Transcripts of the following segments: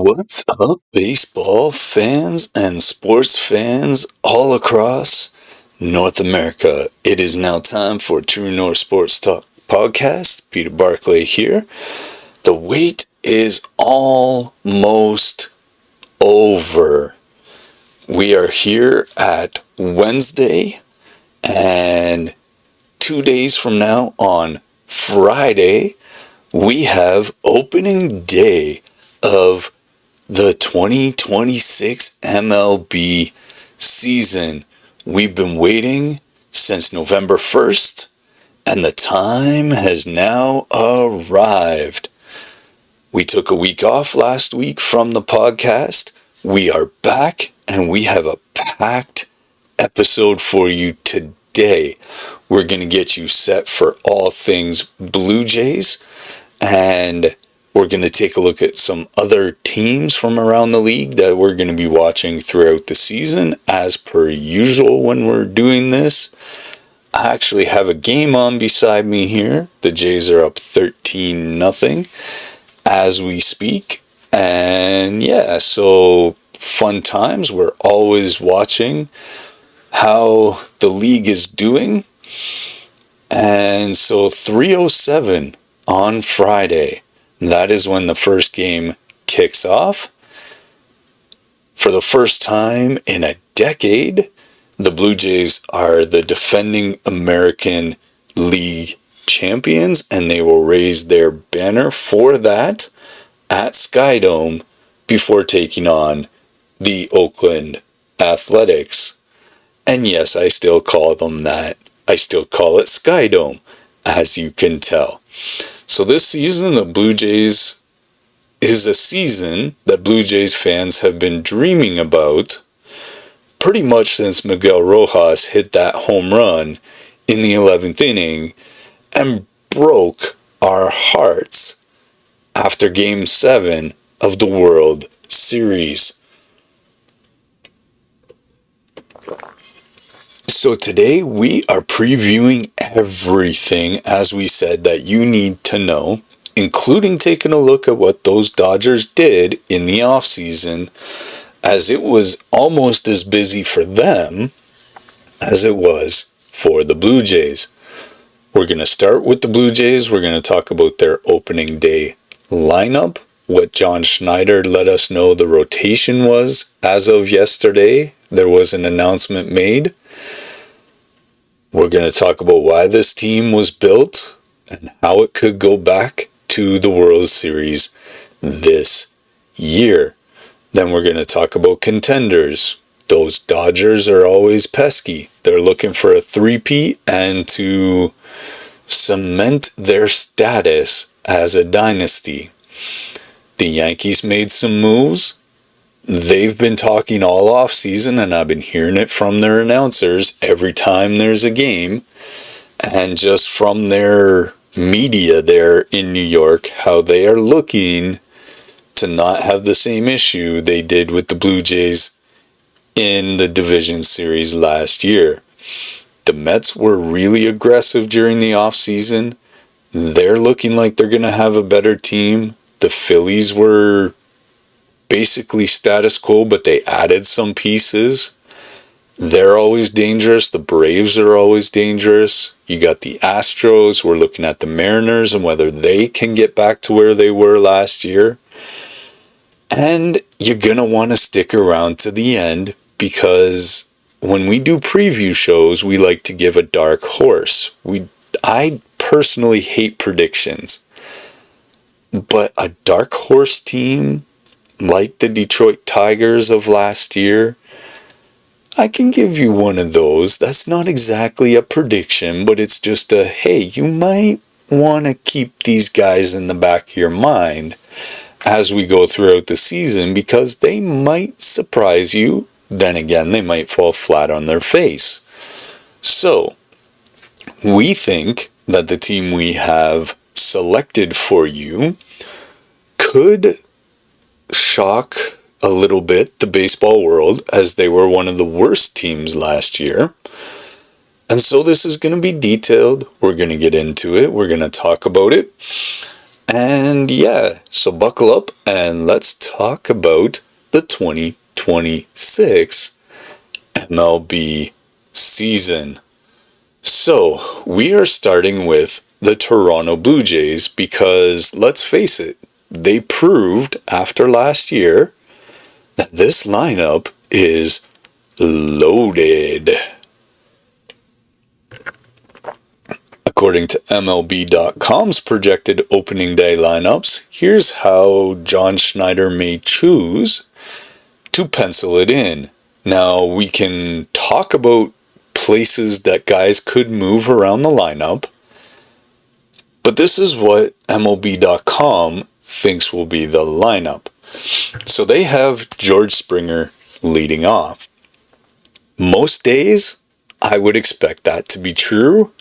What's up, baseball fans and sports fans all across North America? It is now time for True North Sports Talk podcast. Peter Barclay here. The wait is almost over. We are here at Wednesday, and 2 days from now on Friday, we have opening day of the 2026 MLB season. We've been waiting since November 1st, and the time has now arrived. We took a week off last week from the podcast. We are back, and we have a packed episode for you today. We're going to get you set for all things Blue Jays, and we're going to take a look at some other teams from around the league that we're going to be watching throughout the season. As per usual when we're doing this, I actually have a game on beside me here. The Jays are up 13-0 as we speak. And yeah, so fun times. We're always watching how the league is doing. And so 3:07 on Friday. That is when the first game kicks off. For the first time in a decade, the Blue Jays are the defending American League champions, and they will raise their banner for that at Skydome before taking on the Oakland Athletics. And yes, I still call them that. I still call it Skydome, as you can tell. So this season, the Blue Jays is a season that Blue Jays fans have been dreaming about pretty much since Miguel Rojas hit that home run in the 11th inning and broke our hearts after Game 7 of the World Series. So today we are previewing everything, as we said, that you need to know, including taking a look at what those Dodgers did in the offseason, as it was almost as busy for them as it was for the Blue Jays. We're going to start with the Blue Jays. We're going to talk about their opening day lineup, what John Schneider let us know the rotation was as of yesterday. There was an announcement made. We're going to talk about why this team was built and how it could go back to the World Series this year. Then we're going to talk about contenders. Those Dodgers are always pesky. They're looking for a three-peat and to cement their status as a dynasty. The Yankees made some moves. They've been talking all off season, and I've been hearing it from their announcers every time there's a game, and just from their media there in New York, how they are looking to not have the same issue they did with the Blue Jays in the division series last year. The Mets were really aggressive during the off season. They're looking like they're going to have a better team. The Phillies were basically status quo, but they added some pieces. They're always dangerous. The Braves are always dangerous. You got the Astros. We're looking at the Mariners and whether they can get back to where they were last year. And you're going to want to stick around to the end, because when we do preview shows, we like to give a dark horse. I personally hate predictions, but a dark horse team like the Detroit Tigers of last year, I can give you one of those. That's not exactly a prediction, but it's just a, hey, you might want to keep these guys in the back of your mind as we go throughout the season, because they might surprise you. Then again, they might fall flat on their face. So, we think that the team we have selected for you could shock a little bit the baseball world, as they were one of the worst teams last year. And so this is going to be detailed. We're going to get into it. We're going to talk about it. And yeah, so buckle up and let's talk about the 2026 MLB season. So, we are starting with the Toronto Blue Jays because, let's face it, they proved after last year that this lineup is loaded. According to MLB.com's projected opening day lineups, here's how John Schneider may choose to pencil it in. Now, we can talk about places that guys could move around the lineup, but this is what MLB.com thinks will be the lineup. So they have George Springer leading off. Most days, I would expect that to be true,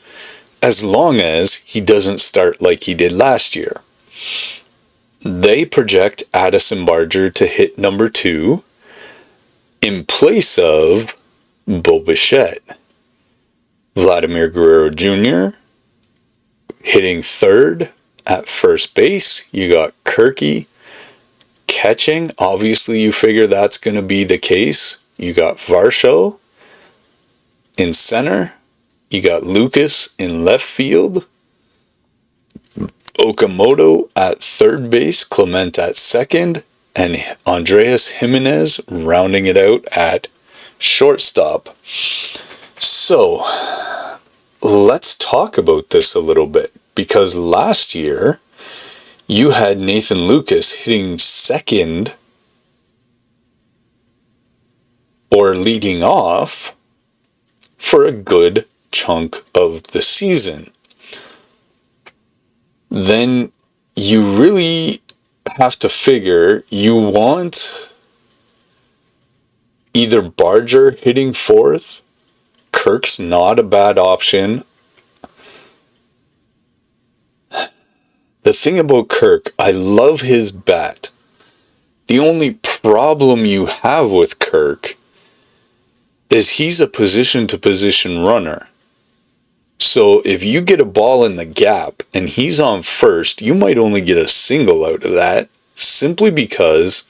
as long as he doesn't start like he did last year. They project Addison Barger to hit number 2 in place of Bo Bichette. Vladimir Guerrero Jr. hitting third at first base. You got Kirky catching. Obviously, you figure that's going to be the case. You got Varsho in center. You got Lucas in left field. Okamoto at third base. Clement at second. And Andreas Giménez rounding it out at shortstop. So, let's talk about this a little bit, because last year you had Nathan Lucas hitting second or leading off for a good chunk of the season. Then you really have to figure you want either Barger hitting fourth. Kirk's not a bad option. The thing about Kirk, I love his bat. The only problem you have with Kirk is he's a position-to-position runner. So if you get a ball in the gap and he's on first, you might only get a single out of that, simply because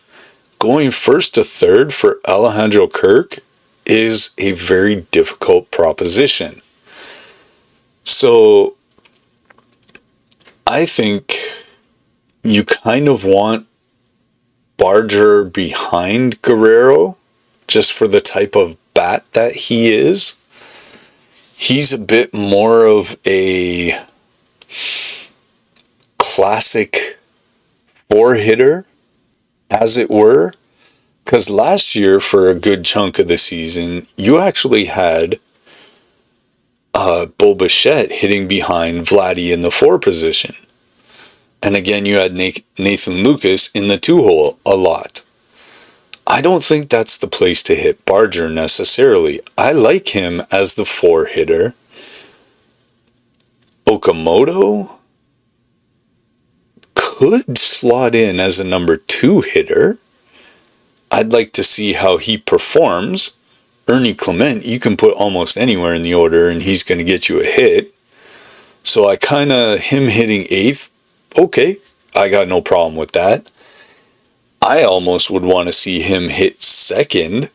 going first to third for Alejandro Kirk is a very difficult proposition. So I think you kind of want Barger behind Guerrero just for the type of bat that he is. He's a bit more of a classic four-hitter, as it were. Because last year, for a good chunk of the season, you actually had Bo Bichette hitting behind Vladdy in the 4 position. And again, you had Nathan Lucas in the 2-hole a lot. I don't think that's the place to hit Barger necessarily. I like him as the 4-hitter. Okamoto could slot in as a number 2 hitter. I'd like to see how he performs. Ernie Clement, you can put almost anywhere in the order and he's going to get you a hit. So him hitting 8th, okay, I got no problem with that. I almost would want to see him hit 2nd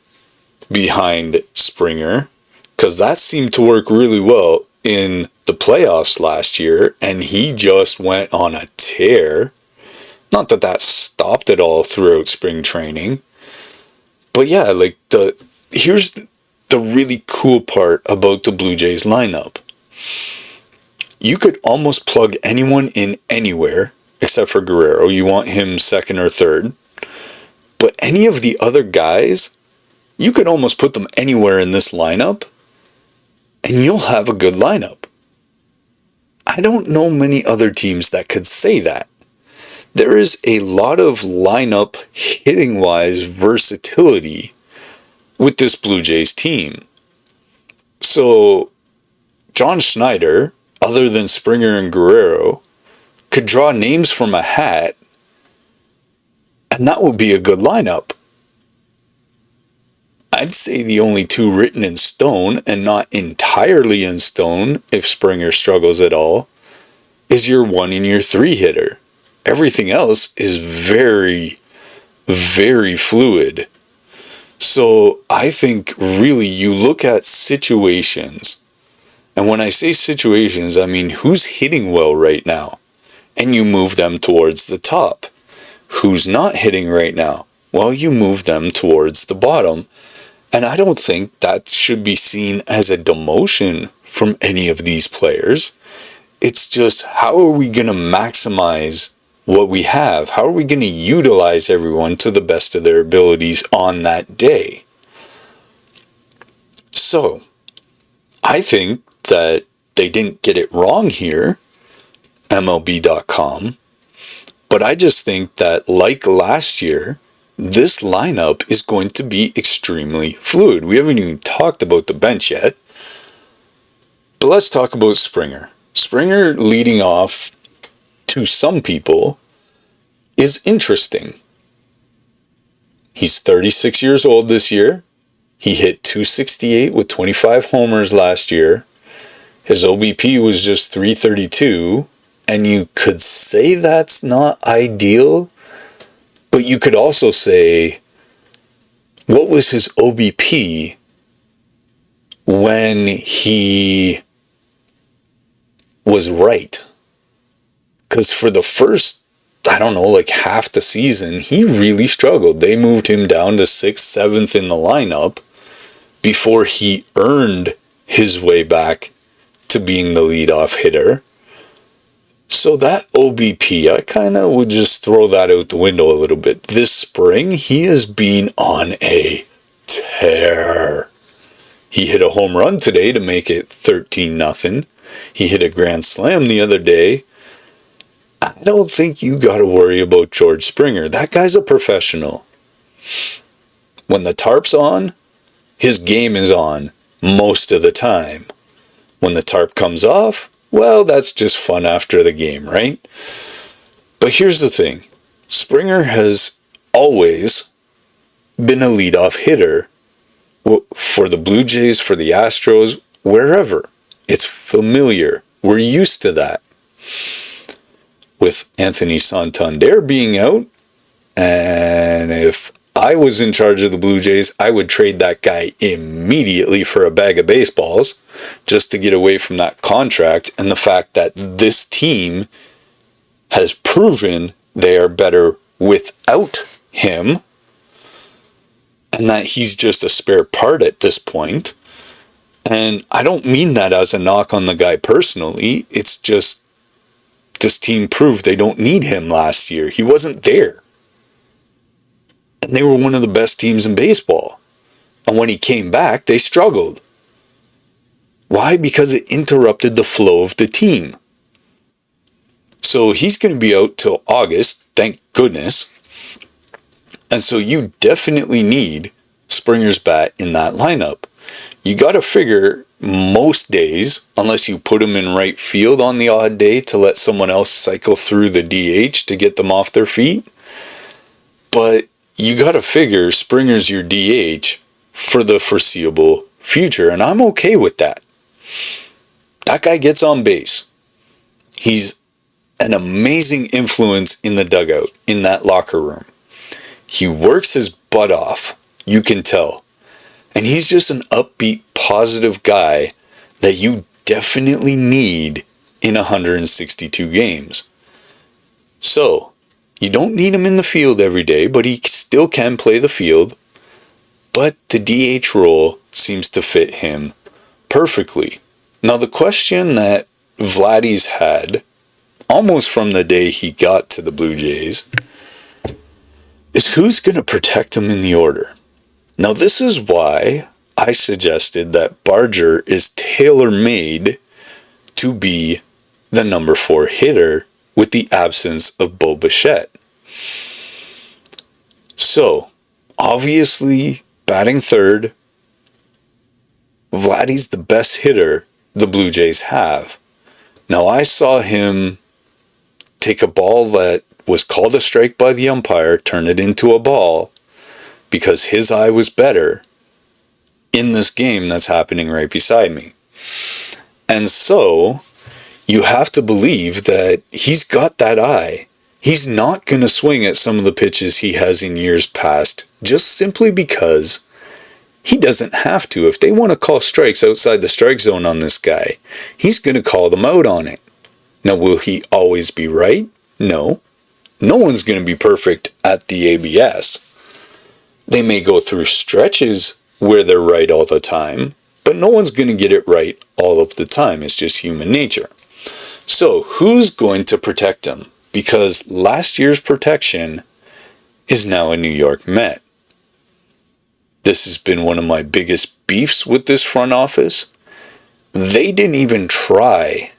behind Springer, because that seemed to work really well in the playoffs last year, and he just went on a tear. Not that that stopped at all throughout spring training. But yeah, here's the really cool part about the Blue Jays lineup. You could almost plug anyone in anywhere, except for Guerrero. You want him 2nd or 3rd. But any of the other guys, you could almost put them anywhere in this lineup, and you'll have a good lineup. I don't know many other teams that could say that. There is a lot of lineup hitting-wise versatility with this Blue Jays team. So, John Schneider, other than Springer and Guerrero, could draw names from a hat, and that would be a good lineup. I'd say the only 2 written in stone, and not entirely in stone if Springer struggles at all, is your 1 and your 3 hitter. everything else is very, very fluid. So I think really you look at situations, and when I say situations, I mean who's hitting well right now, and you move them towards the top. Who's not hitting right now? Well, you move them towards the bottom. And I don't think that should be seen as a demotion from any of these players. It's just, how are we going to maximize what we have? How are we going to utilize everyone to the best of their abilities on that day? So, I think that they didn't get it wrong here, MLB.com. But I just think that, like last year, this lineup is going to be extremely fluid. We haven't even talked about the bench yet. But let's talk about Springer. Springer leading off, to some people, is interesting. He's 36 years old this year. He hit .268 with 25 homers last year. His OBP was just .332. And you could say that's not ideal. But you could also say, what was his OBP when he was right? Because for the first, half the season, he really struggled. They moved him down to 6th, 7th in the lineup before he earned his way back to being the leadoff hitter. So that OBP, I kind of would just throw that out the window a little bit. This spring, he has been on a tear. He hit a home run today to make it 13-0. He hit a grand slam the other day. I don't think you got to worry about George Springer. That guy's a professional. When the tarp's on, his game is on most of the time. When the tarp comes off, well, that's just fun after the game, right? But here's the thing. Springer has always been a leadoff hitter for the Blue Jays, for the Astros, wherever. It's familiar. We're used to that. With Anthony Santander being out, and if I was in charge of the Blue Jays, I would trade that guy immediately for a bag of baseballs just to get away from that contract and the fact that this team has proven they are better without him and that he's just a spare part at this point. And I don't mean that as a knock on the guy personally. It's just this team proved they don't need him last year. He wasn't there. And they were one of the best teams in baseball. And when he came back, they struggled. Why? Because it interrupted the flow of the team. So he's going to be out till August, thank goodness. And so you definitely need Springer's bat in that lineup. You got to figure most days, unless you put him in right field on the odd day to let someone else cycle through the DH to get them off their feet. But you got to figure Springer's your DH for the foreseeable future, and I'm okay with that. That guy gets on base. He's an amazing influence in the dugout, in that locker room. He works his butt off, you can tell. And he's just an upbeat, positive guy that you definitely need in 162 games. So, you don't need him in the field every day, but he still can play the field. But the DH role seems to fit him perfectly. Now, the question that Vladdy's had, almost from the day he got to the Blue Jays, is who's going to protect him in the order? Now, this is why I suggested that Barger is tailor-made to be the number 4 hitter with the absence of Bo Bichette. So, obviously, batting third, Vladdy's the best hitter the Blue Jays have. Now, I saw him take a ball that was called a strike by the umpire, turn it into a ball, because his eye was better in this game that's happening right beside me. And so, you have to believe that he's got that eye. He's not going to swing at some of the pitches he has in years past, just simply because he doesn't have to. If they want to call strikes outside the strike zone on this guy, he's going to call them out on it. Now, will he always be right? No. No one's going to be perfect at the ABS. They may go through stretches where they're right all the time, but no one's going to get it right all of the time. It's just human nature. So, who's going to protect him? Because last year's protection is now a New York Met. This has been one of my biggest beefs with this front office. They didn't even try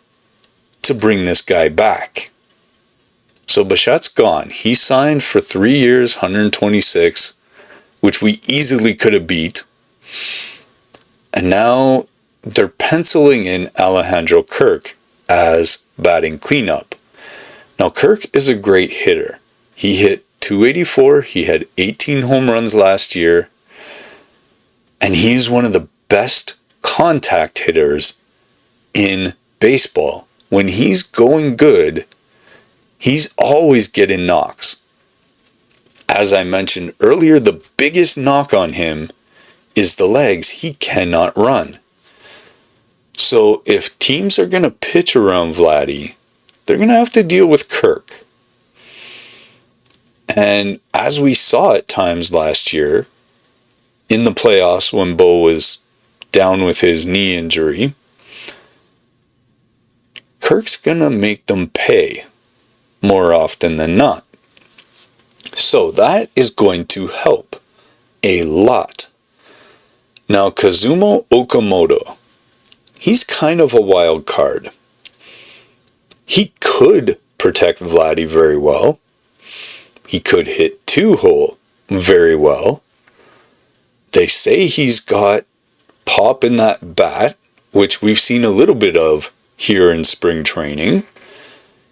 to bring this guy back. So Bichette's gone. He signed for 3 years, 126, which we easily could have beat. And now they're penciling in Alejandro Kirk as batting cleanup. Now Kirk is a great hitter. He hit .284. He had 18 home runs last year. And he is one of the best contact hitters in baseball. When he's going good, he's always getting knocks. As I mentioned earlier, the biggest knock on him is the legs. He cannot run. So if teams are going to pitch around Vladdy, they're going to have to deal with Kirk. And as we saw at times last year, in the playoffs when Bo was down with his knee injury, Kirk's going to make them pay more often than not. So that is going to help a lot. Now, Kazuma Okamoto, he's kind of a wild card. He could protect Vladdy very well. He could hit 2-hole very well. They say he's got pop in that bat, which we've seen a little bit of here in spring training.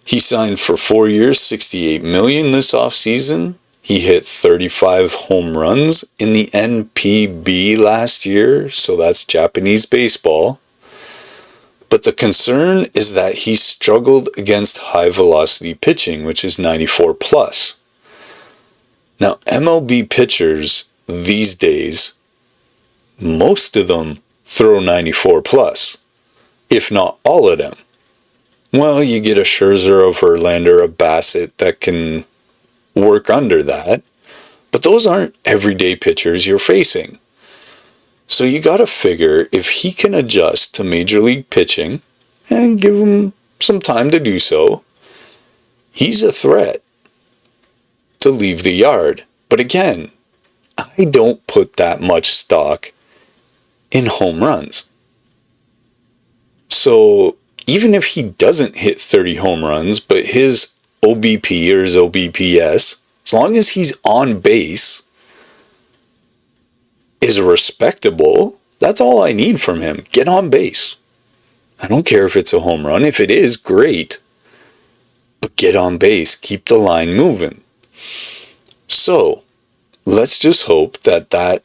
He signed for 4 years, $68 million this offseason. He hit 35 home runs in the NPB last year, so that's Japanese baseball. But the concern is that he struggled against high velocity pitching, which is 94 plus. Now, MLB pitchers these days, most of them throw 94 plus, if not all of them. Well, you get a Scherzer, a Verlander, a Bassett that can work under that, but those aren't everyday pitchers you're facing. So you got to figure if he can adjust to major league pitching and give him some time to do so, he's a threat to leave the yard. But again, I don't put that much stock in home runs. So even if he doesn't hit 30 home runs, but his OBP or his OBPS, as long as he's on base, is respectable, that's all I need from him. Get on base. I don't care if it's a home run. If it is, great. But get on base. Keep the line moving. So, let's just hope that that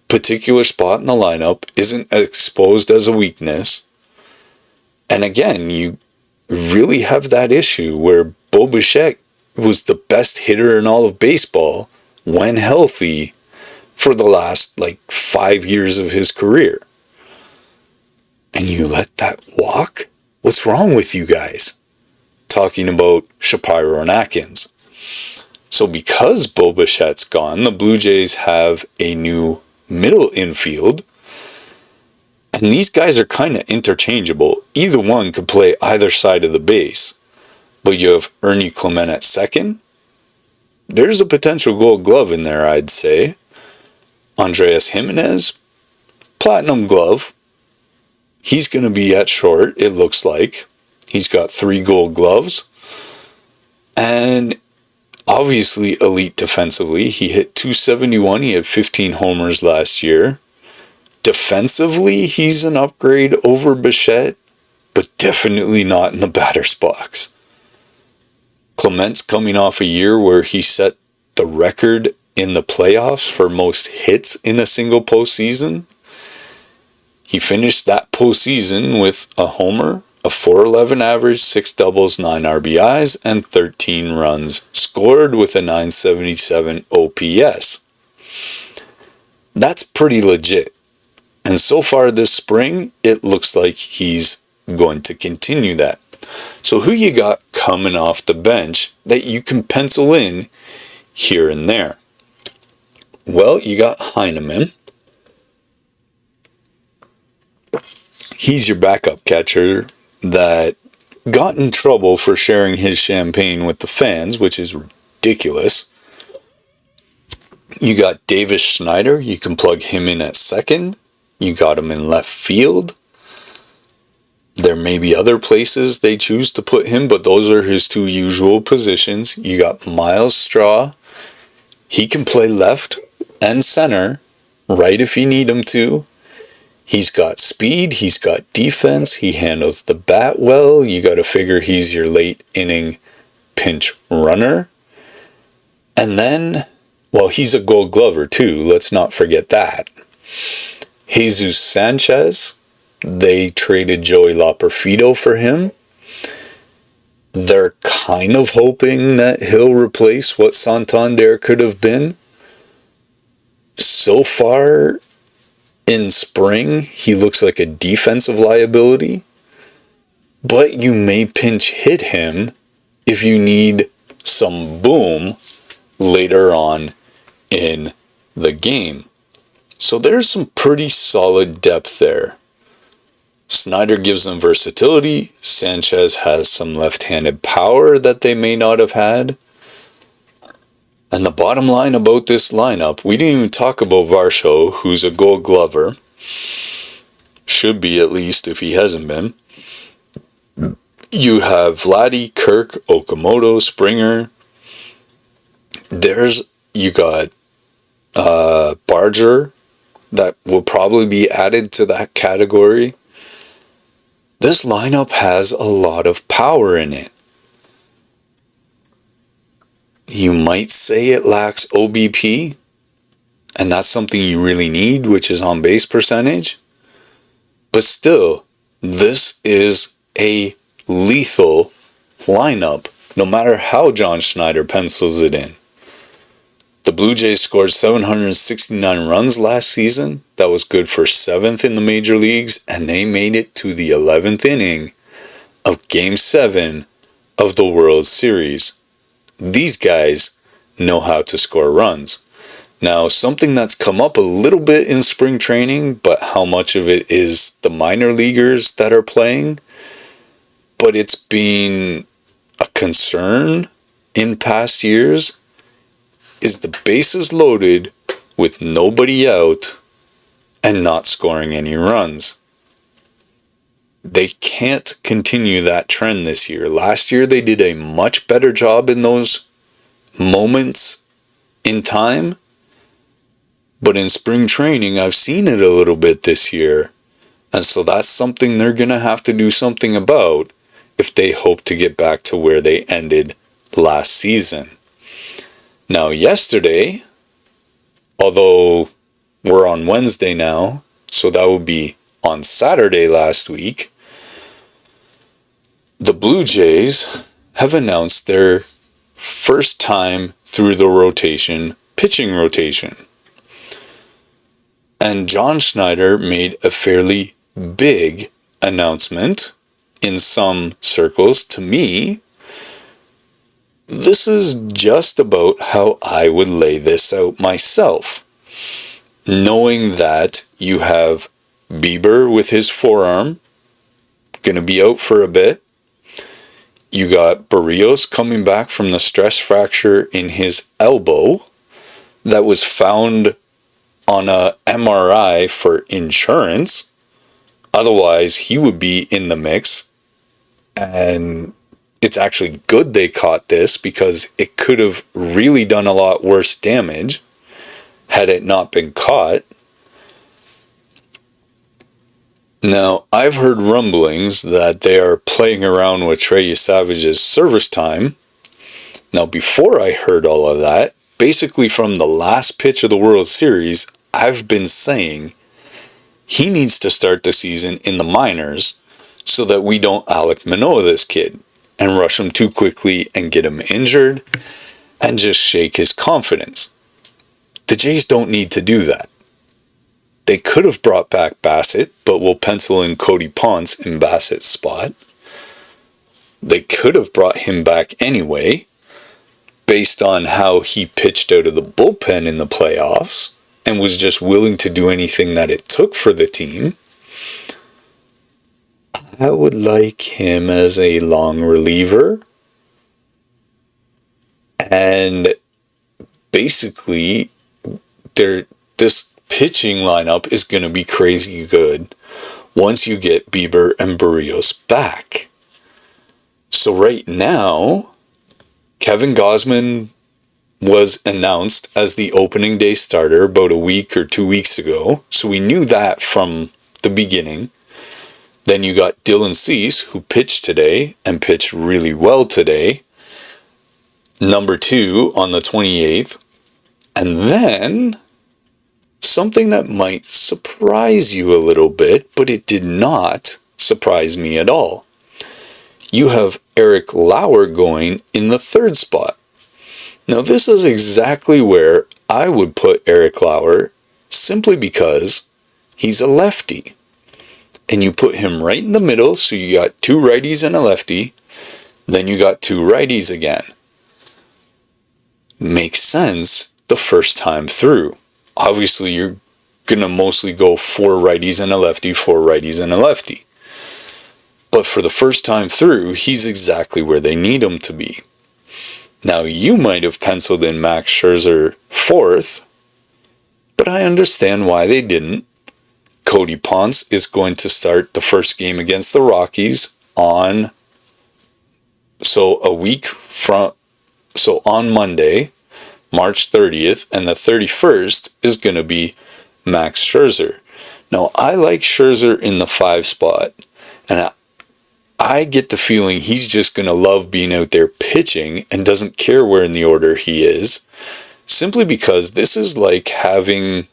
particular spot in the lineup isn't exposed as a weakness. And again, you really have that issue where Bo Bichette was the best hitter in all of baseball when healthy for the last 5 years of his career. And you let that walk? What's wrong with you guys? Talking about Shapiro and Atkins. So because Bo Bichette's gone, the Blue Jays have a new middle infield. And these guys are kind of interchangeable. Either one could play either side of the base. But you have Ernie Clement at second. There's a potential Gold Glove in there, I'd say. Andreas Giménez, Platinum Glove. He's going to be at short, it looks like. He's got 3 Gold Gloves. And obviously elite defensively. He hit .271. He had 15 homers last year. Defensively, he's an upgrade over Bichette, but definitely not in the batter's box. Clement's coming off a year where he set the record in the playoffs for most hits in a single postseason. He finished that postseason with a homer, A .411 average, 6 doubles, 9 RBIs, and 13 runs scored with a .977 OPS. That's pretty legit. And so far this spring, it looks like he's going to continue that. So who you got coming off the bench that you can pencil in here and there? Well, you got Heineman. He's your backup catcher that got in trouble for sharing his champagne with the fans, which is ridiculous. You got Davis Schneider. You can plug him in at second. You got him in left field. There may be other places they choose to put him, but those are his two usual positions. You got Miles Straw. He can play left and center, right if you need him to. He's got speed, he's got defense, he handles the bat well. You got to figure he's your late inning pinch runner. And then, well, he's a Gold Glover too, let's not forget that. Jesus Sanchez, they traded Joey Loperfido for him. They're kind of hoping that he'll replace what Santander could have been. So far in spring, he looks like a defensive liability, but you may pinch hit him if you need some boom later on in the game. So there's some pretty solid depth there. Snyder gives them versatility. Sanchez has some left-handed power that they may not have had. And the bottom line about this lineup, we didn't even talk about Varsho, who's a Gold Glover. Should be, at least, if he hasn't been. You have Vladdy, Kirk, Okamoto, Springer. You got Barger, that will probably be added to that category. This lineup has a lot of power in it. You might say it lacks OBP, and that's something you really need, which is on base percentage. But still, this is a lethal lineup, no matter how John Schneider pencils it in. The Blue Jays scored 769 runs last season. That was good for 7th in the major leagues, and they made it to the 11th inning of Game 7 of the World Series. These guys know how to score runs. Now, something that's come up a little bit in spring training, but how much of it is the minor leaguers that are playing, but it's been a concern in past years, is the bases loaded with nobody out and not scoring any runs. They can't continue that trend this year. Last year they did a much better job in those moments in time, but in spring training I've seen it a little bit this year, and so that's something they're going to have to do something about if they hope to get back to where they ended last season. Now, yesterday, although we're on Wednesday now, so that would be on Saturday last week, the Blue Jays have announced their first time through the rotation, pitching rotation. And John Schneider made a fairly big announcement in some circles. To me, this is just about how I would lay this out myself. Knowing that you have Bieber with his forearm, going to be out for a bit. You got Barrios coming back from the stress fracture in his elbow that was found on a MRI for insurance. Otherwise, he would be in the mix. And it's actually good they caught this, because it could have really done a lot worse damage had it not been caught. Now, I've heard rumblings that they are playing around with Trey Savage's service time. Now, before I heard all of that, basically from the last pitch of the World Series, I've been saying he needs to start the season in the minors so that we don't Alek Manoah this kid and rush him too quickly and get him injured and just shake his confidence. The Jays don't need to do that. They could have brought back Bassett, but we'll pencil in Cody Ponce in Bassett's spot. They could have brought him back anyway, based on how he pitched out of the bullpen in the playoffs and was just willing to do anything that it took for the team. I would like him as a long reliever. And basically, this pitching lineup is going to be crazy good once you get Bieber and Barrios back. So right now, Kevin Gausman was announced as the opening day starter about a week or 2 weeks ago. So we knew that from the beginning. Then you got Dylan Cease, who pitched today and pitched really well today. Number 2 on the 28th. And then something that might surprise you a little bit, but it did not surprise me at all. You have Eric Lauer going in the 3rd spot. Now this is exactly where I would put Eric Lauer, simply because he's a lefty. And you put him right in the middle, so you got 2 righties and a lefty, then you got 2 righties again. Makes sense the first time through. Obviously you're going to mostly go 4 righties and a lefty, 4 righties and a lefty. But for the first time through, he's exactly where they need him to be. Now, you might have penciled in Max Scherzer 4th, but I understand why they didn't. Cody Ponce is going to start the first game against the Rockies on Monday, March 30th, and the 31st is going to be Max Scherzer. Now, I like Scherzer in the 5 spot, and I get the feeling he's just going to love being out there pitching and doesn't care where in the order he is, simply because this is like having...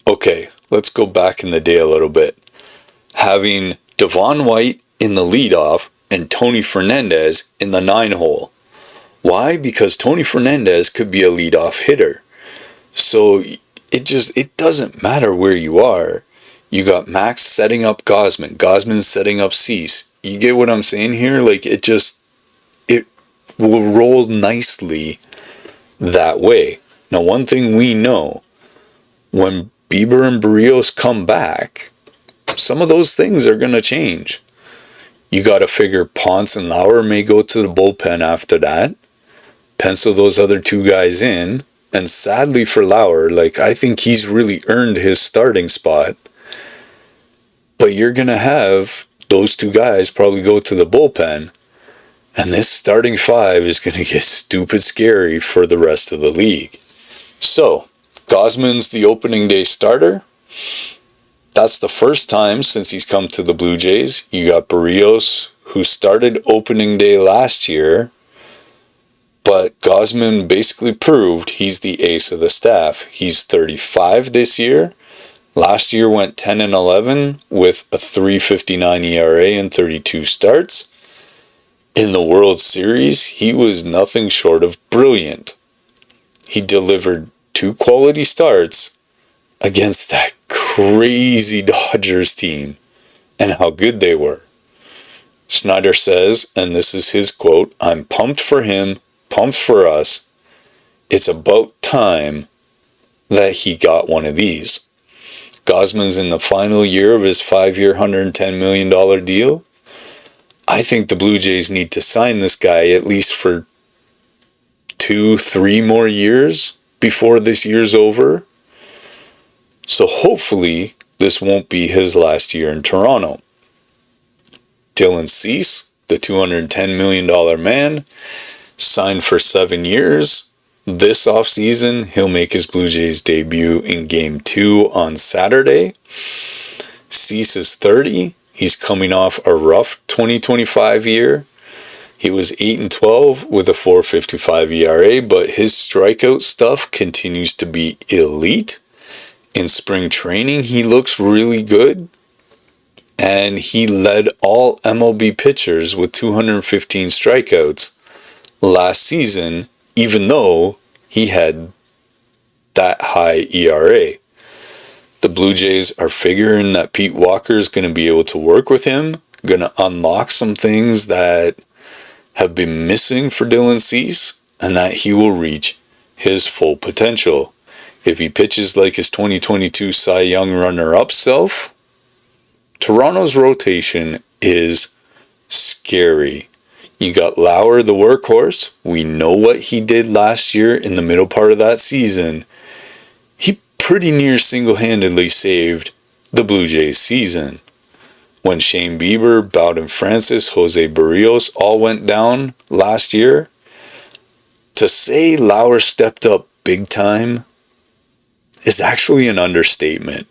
Okay, let's go back in the day a little bit. Having Devon White in the leadoff and Tony Fernandez in the 9-hole. Why? Because Tony Fernandez could be a leadoff hitter. So it doesn't matter where you are. You got Max setting up Gausman. Gausman setting up Cease. You get what I'm saying here? Like, it will roll nicely that way. Now, one thing we know, when Bieber and Barrios come back, some of those things are going to change. You got to figure Ponce and Lauer may go to the bullpen after that. Pencil those other 2 guys in. And sadly for Lauer, I think he's really earned his starting spot. But you're going to have those 2 guys probably go to the bullpen. And this starting 5 is going to get stupid scary for the rest of the league. So, Gausman's the opening day starter. That's the first time since he's come to the Blue Jays. You got Barrios, who started opening day last year. But Gausman basically proved he's the ace of the staff. He's 35 this year. Last year went 10-11 with a 3.59 ERA and 32 starts. In the World Series, he was nothing short of brilliant. He delivered 2 quality starts against that crazy Dodgers team and how good they were. Snyder says, and this is his quote, "I'm pumped for him, pumped for us. It's about time that he got one of these." Gausman's in the final year of his 5-year, $110 million deal. I think the Blue Jays need to sign this guy at least for 2-3 more years before this year's over. So hopefully this won't be his last year in Toronto. Dylan Cease, the $210 million man, signed for 7 years. This offseason, he'll make his Blue Jays debut in Game 2 on Saturday. Cease is 30. He's coming off a rough 2025 year. He was 8-12 with a 4.55 ERA, but his strikeout stuff continues to be elite. In spring training, he looks really good. and he led all MLB pitchers with 215 strikeouts last season, even though he had that high ERA. The Blue Jays are figuring that Pete Walker is going to be able to work with him, going to unlock some things that have been missing for Dylan Cease, and that he will reach his full potential. If he pitches like his 2022 Cy Young runner-up self, Toronto's rotation is scary. You got Lauer, the workhorse. We know what he did last year in the middle part of that season. He pretty near single-handedly saved the Blue Jays season. When Shane Bieber, Bowden Francis, Jose Barrios all went down last year, to say Lauer stepped up big time is actually an understatement.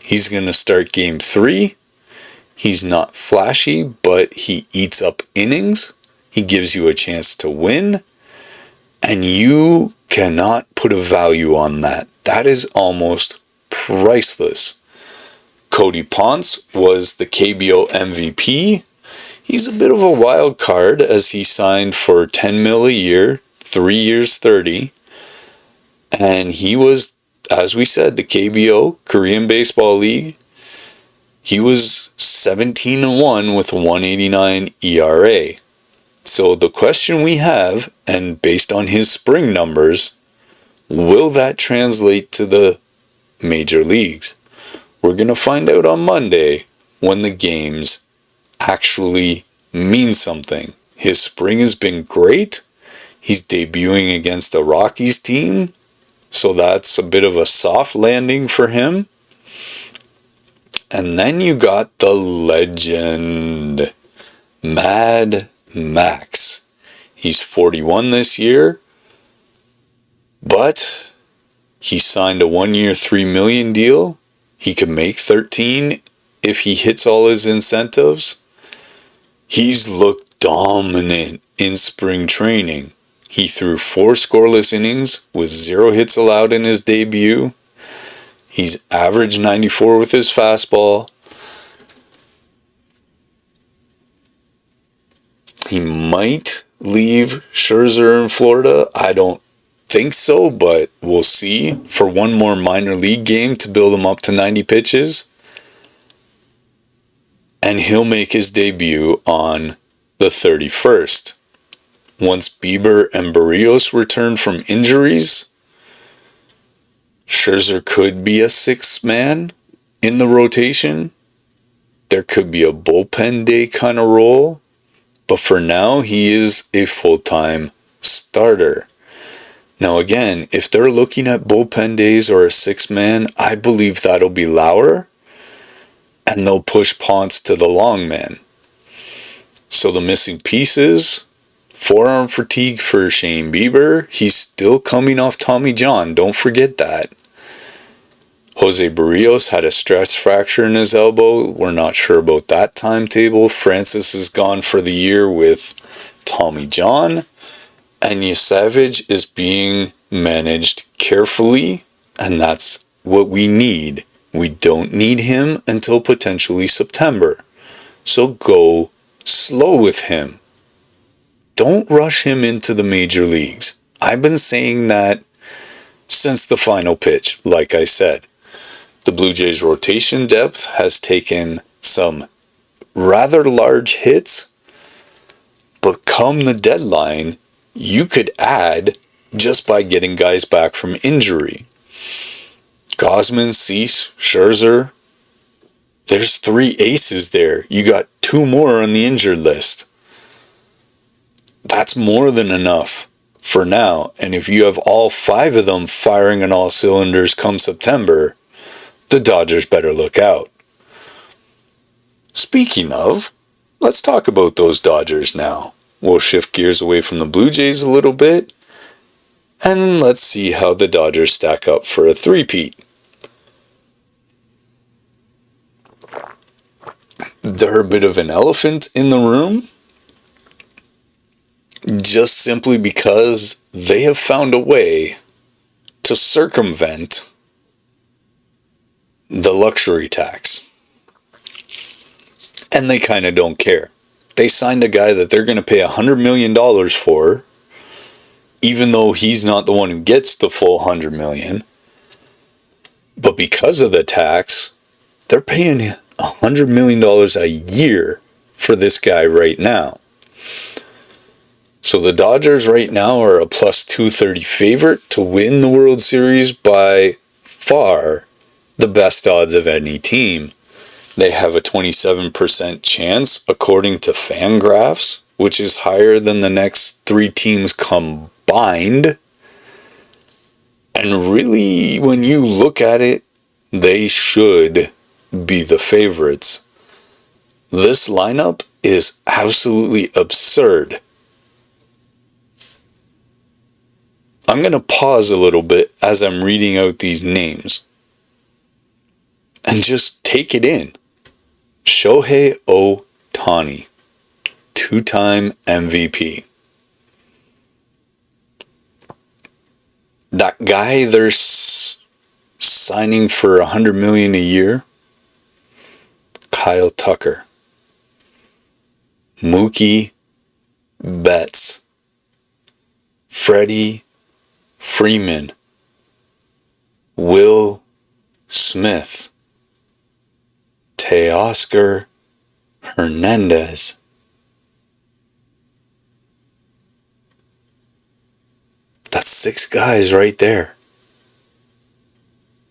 He's going to start game 3. He's not flashy, but he eats up innings. He gives you a chance to win. And you cannot put a value on that. That is almost priceless. Cody Ponce was the KBO MVP. He's a bit of a wild card as he signed for $10 million a year, 3 years 30. And he was, as we said, the KBO, Korean Baseball League. He was 17-1 with a 189 ERA. So the question we have, and based on his spring numbers, will that translate to the major leagues? We're going to find out on Monday when the games actually mean something. His spring has been great. He's debuting against the Rockies team, so that's a bit of a soft landing for him. And then you got the legend, Mad Max. He's 41 this year, but he signed a 1-year, $3 million deal. He could make 13 if he hits all his incentives. He's looked dominant in spring training. He threw 4 scoreless innings with 0 hits allowed in his debut. He's averaged 94 with his fastball. He might leave Scherzer in Florida. I don't think so, but we'll see, for one more minor league game to build him up to 90 pitches. And he'll make his debut on the 31st. Once Bieber and Barrios return from injuries, Scherzer could be a 6th man in the rotation. There could be a bullpen day kind of role. But for now, he is a full-time starter. Now again, if they're looking at bullpen days or a 6th man, I believe that'll be Lauer. And they'll push Ponce to the long man. So the missing pieces, forearm fatigue for Shane Bieber. He's still coming off Tommy John. Don't forget that. Jose Barrios had a stress fracture in his elbow. We're not sure about that timetable. Francis is gone for the year with Tommy John. And Savage is being managed carefully. And that's what we need. We don't need him until potentially September. So go slow with him. Don't rush him into the major leagues. I've been saying that since the final pitch, like I said. The Blue Jays rotation depth has taken some rather large hits, but come the deadline, you could add just by getting guys back from injury. Gausman, Cease, Scherzer, there's 3 aces there. You got 2 more on the injured list. That's more than enough for now, and if you have all 5 of them firing on all cylinders come September, the Dodgers better look out. Speaking of, let's talk about those Dodgers now. We'll shift gears away from the Blue Jays a little bit, and let's see how the Dodgers stack up for a three-peat. They're a bit of an elephant in the room, just simply because they have found a way to circumvent the luxury tax. And they kind of don't care. They signed a guy that they're going to pay $100 million for, even though he's not the one who gets the full $100 million. But because of the tax, they're paying $100 million a year for this guy right now. So the Dodgers right now are a plus 230 favorite to win the World Series by far the best odds of any team. They have a 27% chance according to Fangraphs, which is higher than the next three teams combined. And really, when you look at it, they should be the favorites. This lineup is absolutely absurd. I'm going to pause a little bit as I'm reading out these names and just take it in. Shohei Ohtani, two-time MVP. That guy they're signing for $100 million a year, Kyle Tucker. Mookie Betts. Freddie Freeman. Will Smith. Teoscar Hernandez. That's 6 guys right there,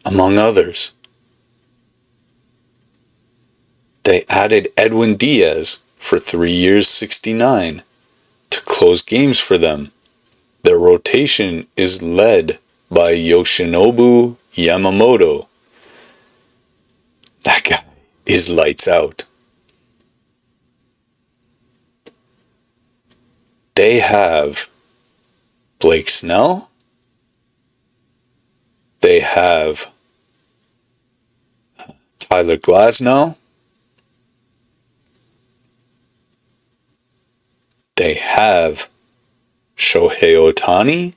among others. They added Edwin Diaz for 3 years, $69 to close games for them. Their rotation is led by Yoshinobu Yamamoto. That guy is lights out. They have Blake Snell. They have Tyler Glasnow. They have Shohei Ohtani.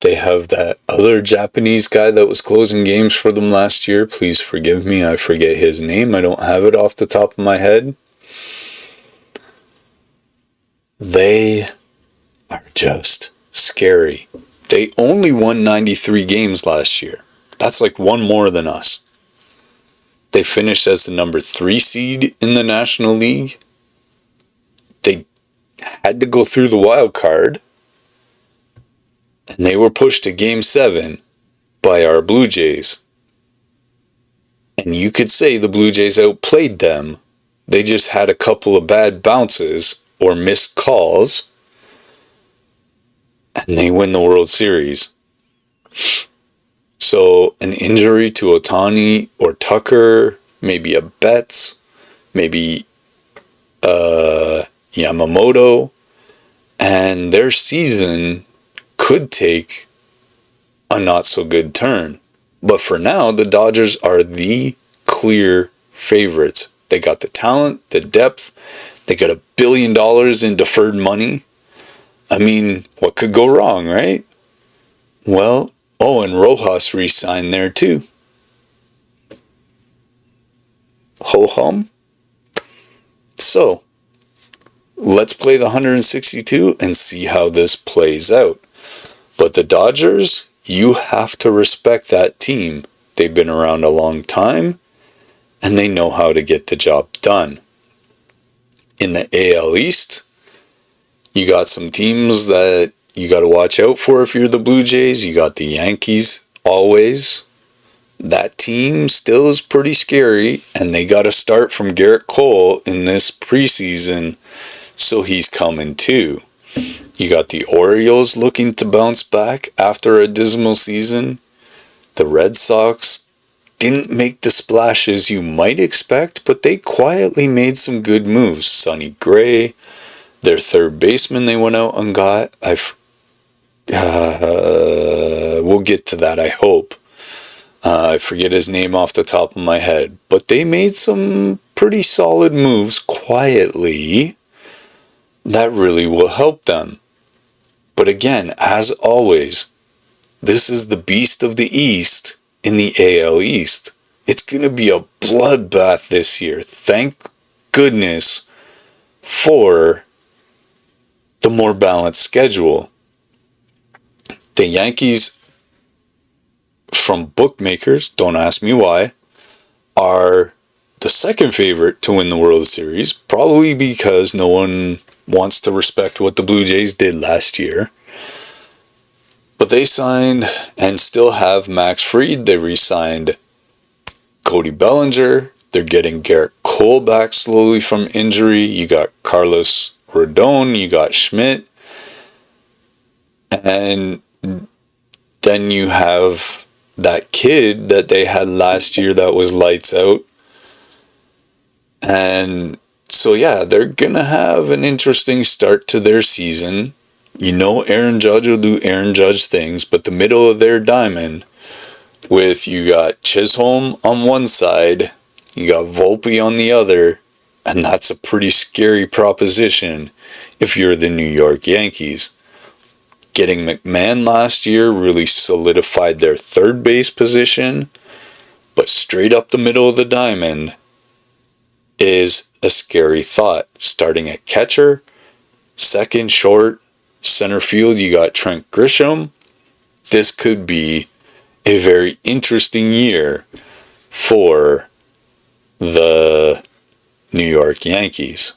They have that other Japanese guy that was closing games for them last year. Please forgive me, I forget his name. I don't have it off the top of my head. They are just scary. They only won 93 games last year. That's like one more than us. They finished as the number 3 seed in the National League. They had to go through the wild card. And they were pushed to Game 7 by our Blue Jays. And you could say the Blue Jays outplayed them. They just had a couple of bad bounces or missed calls. And they win the World Series. So an injury to Ohtani or Tucker, maybe a Betts, maybe Yamamoto, and their season could take a not so good turn. But for now, the Dodgers are the clear favorites. They got the talent, the depth, they got $1 billion in deferred money. I mean, what could go wrong, right? Well, and Rojas re-signed there too. Ho-hum. So, let's play the 162 and see how this plays out. But the Dodgers, you have to respect that team. They've been around a long time, and they know how to get the job done. In the AL East, you got some teams that you got to watch out for if you're the Blue Jays. You got the Yankees always. That team still is pretty scary, and they got to start from Garrett Cole in this preseason, so he's coming too. You got the Orioles looking to bounce back after a dismal season. The Red Sox didn't make the splashes you might expect, but they quietly made some good moves. Sonny Gray, their third baseman they went out and got. We'll get to that, I hope. I forget his name off the top of my head. But they made some pretty solid moves quietly that really will help them. But again, as always, This is the beast of the East in the AL East. It's going to be a bloodbath this year. Thank goodness for the more balanced schedule. The Yankees, from bookmakers, don't ask me why, are the second favorite to win the World Series, probably because no one wants to respect what the Blue Jays did last year. But they signed and still have Max Fried. They re-signed Cody Bellinger. They're getting Garrett Cole back slowly from injury. You got Carlos Rodon. You got Schmidt. And then you have that kid that they had last year that was lights out. And so, yeah, they're going to have an interesting start to their season. You know Aaron Judge will do Aaron Judge things, but the middle of their diamond with you got Chisholm on one side, you got Volpe on the other, and that's a pretty scary proposition if you're the New York Yankees. Getting McMahon last year really solidified their third base position, but straight up the middle of the diamond is a scary thought. Starting at catcher, second, short, center field, you got Trent Grisham. This could be a very interesting year for the New York Yankees.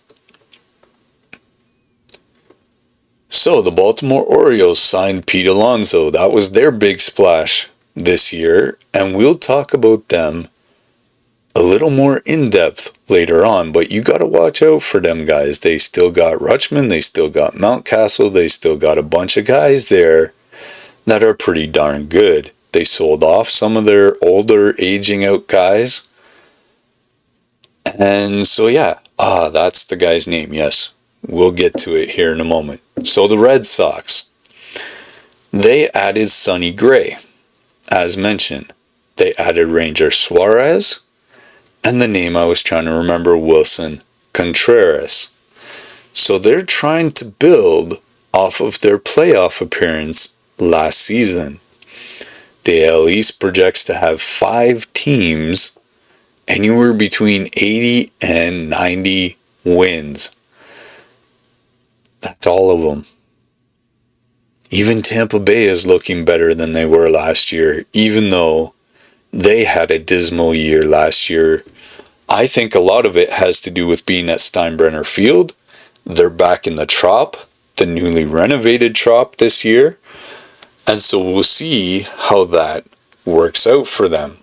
So the Baltimore Orioles signed Pete Alonso. That was their big splash this year, and we'll talk about them a little more in depth later on, but you got to watch out for them guys. They still got Rutschman, they still got Mountcastle, they still got a bunch of guys there that are pretty darn good. They sold off some of their older, aging out guys. And so, yeah, that's the guy's name, yes. We'll get to it here in a moment. So the Red Sox, they added Sonny Gray, as mentioned. They added Ranger Suarez, and the name I was trying to remember, Wilson Contreras. So they're trying to build off of their playoff appearance last season. The AL East projects to have 5 teams anywhere between 80 and 90 wins. That's all of them. Even Tampa Bay is looking better than they were last year, even though they had a dismal year last year. I think a lot of it has to do with being at Steinbrenner Field. They're back in the Trop, the newly renovated Trop this year. And so we'll see how that works out for them.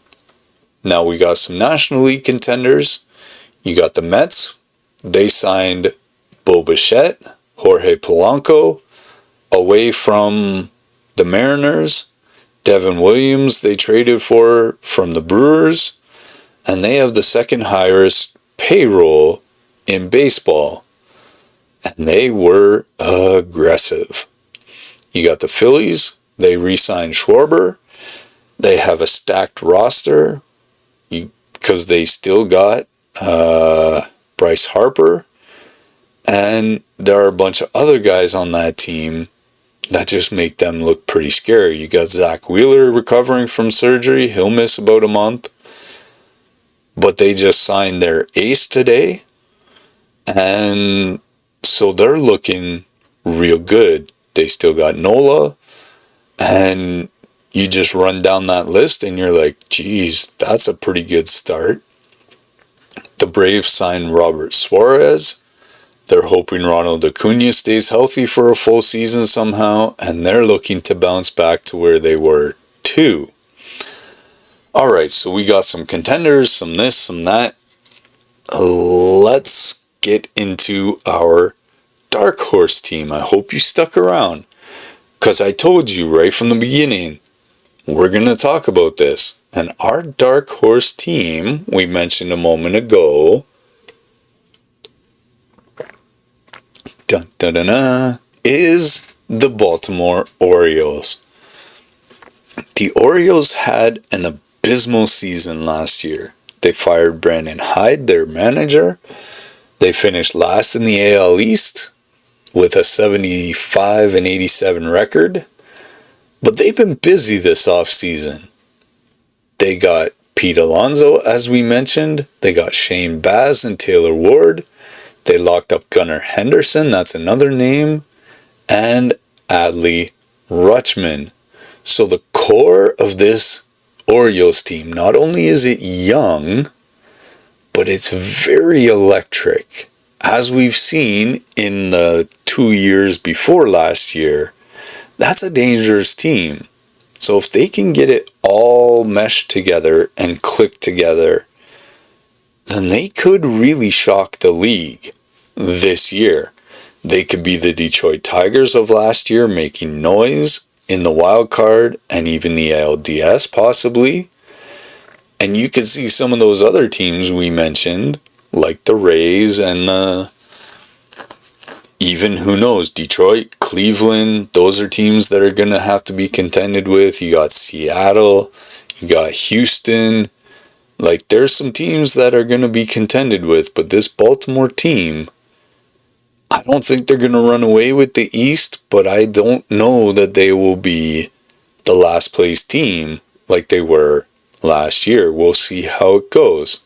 Now we got some National League contenders. You got the Mets. They signed Bo Bichette, Jorge Polanco, away from the Mariners. Devin Williams they traded for from the Brewers. And they have the second highest payroll in baseball. And they were aggressive. You got the Phillies. They re-signed Schwarber. They have a stacked roster because they still got Bryce Harper. And there are a bunch of other guys on that team that just make them look pretty scary. You got Zach Wheeler recovering from surgery. He'll miss about a month. But they just signed their ace today. And so they're looking real good. They still got Nola. And you just run down that list and you're like, geez, that's a pretty good start. The Braves signed Robert Suarez. They're hoping Ronald Acuna stays healthy for a full season somehow. And they're looking to bounce back to where they were too. Alright, so we got some contenders, some this, some that. Let's get into our dark horse team. I hope you stuck around. Because I told you right from the beginning, we're going to talk about this. And our dark horse team, we mentioned a moment ago, is the Baltimore Orioles. The Orioles had an abysmal season last year. They fired Brandon Hyde, their manager. They finished last in the AL East with a 75-87 record. But they've been busy this offseason. They got Pete Alonso, as we mentioned. They got Shane Baz and Taylor Ward. They locked up Gunnar Henderson, that's another name. And Adley Rutschman. So the core of this Orioles team, not only is it young, but it's very electric. As we've seen in the 2 years before last year, that's a dangerous team. So if they can get it all meshed together and click together, then they could really shock the league this year. They could be the Detroit Tigers of last year, making noise in the wild card and even the ALDS possibly. And you could see some of those other teams we mentioned, like the Rays and even, who knows, Detroit, Cleveland. Those are teams that are going to have to be contended with. You got Seattle, you got Houston. Like, there's some teams that are going to be contended with, but this Baltimore team, I don't think they're going to run away with the East, but I don't know that they will be the last place team like they were last year. We'll see how it goes.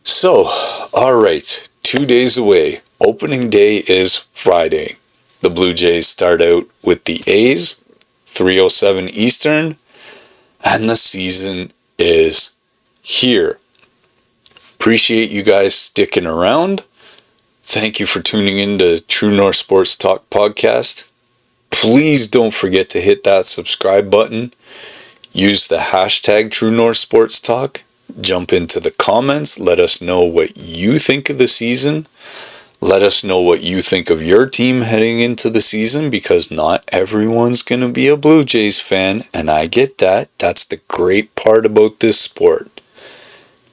So, alright, 2 days away. Opening day is Friday. The Blue Jays start out with the A's, 3:07 Eastern, and the season is here. Appreciate you guys sticking around. Thank you for tuning in to True North Sports Talk Podcast. Please don't forget to hit that subscribe button. Use the hashtag True North Sports Talk. Jump into the comments. Let us know what you think of the season. Let us know what you think of your team heading into the season, because not everyone's going to be a Blue Jays fan, and I get that. That's the great part about this sport.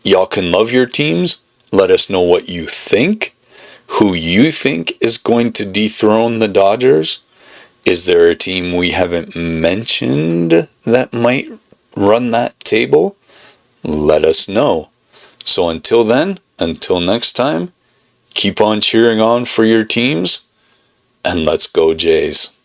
Y'all can love your teams. Let us know what you think. Who you think is going to dethrone the Dodgers. Is there a team we haven't mentioned that might run that table? Let us know. So until then, until next time, keep on cheering on for your teams, and let's go Jays.